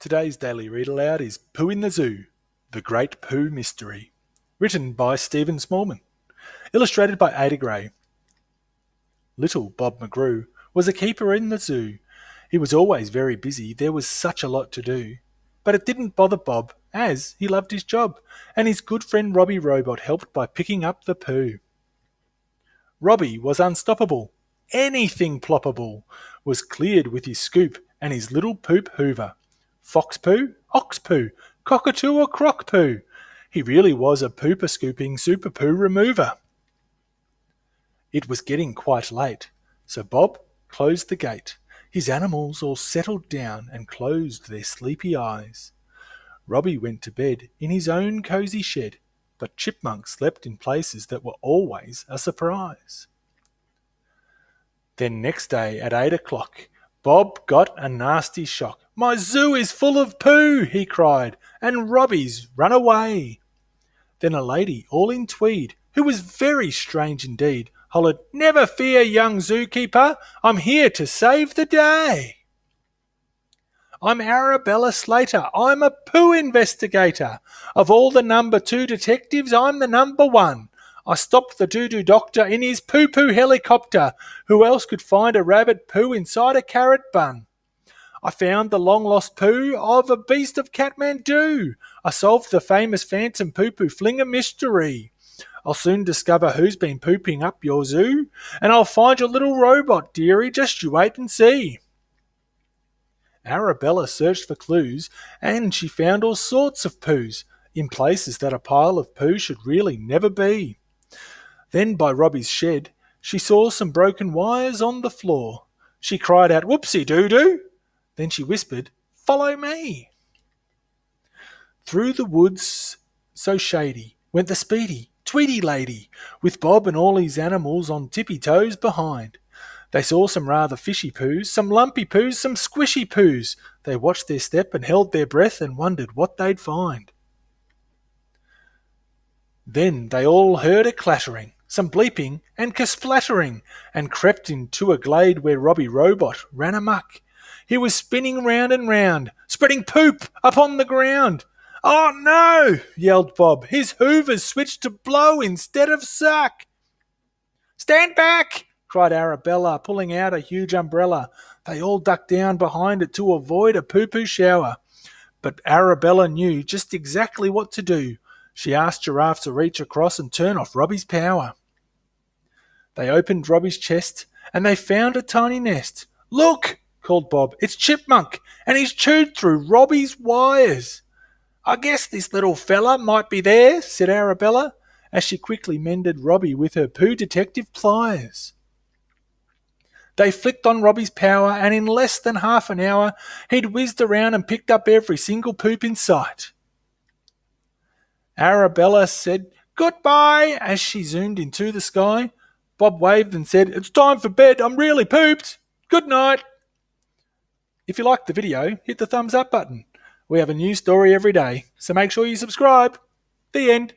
Today's daily read aloud is Pooh in the Zoo, The Great Pooh Mystery, written by Stephen Smallman, illustrated by Ada Gray. Little Bob McGrew was a keeper in the zoo. He was always very busy, there was such a lot to do. But it didn't bother Bob, as he loved his job, and his good friend Robbie Robot helped by picking up the poo. Robbie was unstoppable. Anything ploppable was cleared with his scoop and his little poop hoover. Fox poo, ox poo, cockatoo or crock poo. He really was a pooper scooping super poo remover. It was getting quite late, so Bob closed the gate. His animals all settled down and closed their sleepy eyes. Robbie went to bed in his own cosy shed, but Chipmunk slept in places that were always a surprise. Then next day at 8 o'clock, Bob got a nasty shock. "My zoo is full of poo," he cried, "and Robbie's run away." Then a lady, all in tweed, who was very strange indeed, hollered, "Never fear, young zookeeper, I'm here to save the day. I'm Arabella Slater, I'm a poo investigator. Of all the number 2 detectives, I'm the number 1. I stopped the doo-doo doctor in his poo-poo helicopter. Who else could find a rabbit poo inside a carrot bun? I found the long-lost poo of a beast of Kathmandu. I solved the famous phantom poo-poo flinger mystery. I'll soon discover who's been pooping up your zoo, and I'll find your little robot, dearie, just you wait and see." Arabella searched for clues, and she found all sorts of poos, in places that a pile of poo should really never be. Then by Robbie's shed, she saw some broken wires on the floor. She cried out, "Whoopsie-doo-doo!" Then she whispered, "Follow me." Through the woods so shady went the speedy, tweedy lady, with Bob and all his animals on tippy-toes behind. They saw some rather fishy poos, some lumpy poos, some squishy poos. They watched their step and held their breath and wondered what they'd find. Then they all heard a clattering, some bleeping and kasplattering, and crept into a glade where Robbie Robot ran amok. He was spinning round and round, spreading poop upon the ground. "Oh no!" yelled Bob. "His hoover's switched to blow instead of suck." "Stand back!" cried Arabella, pulling out a huge umbrella. They all ducked down behind it to avoid a poo-poo shower. But Arabella knew just exactly what to do. She asked Giraffe to reach across and turn off Robbie's power. They opened Robbie's chest, and they found a tiny nest. "Look!" called Bob. "It's Chipmunk, and he's chewed through Robbie's wires." "I guess this little fella might be there," said Arabella, as she quickly mended Robbie with her poo detective pliers. They flicked on Robbie's power, and in less than half an hour, he'd whizzed around and picked up every single poop in sight. Arabella said goodbye as she zoomed into the sky. Bob waved and said, "It's time for bed, I'm really pooped. Good night." If you liked the video, hit the thumbs up button. We have a new story every day, so make sure you subscribe. The end.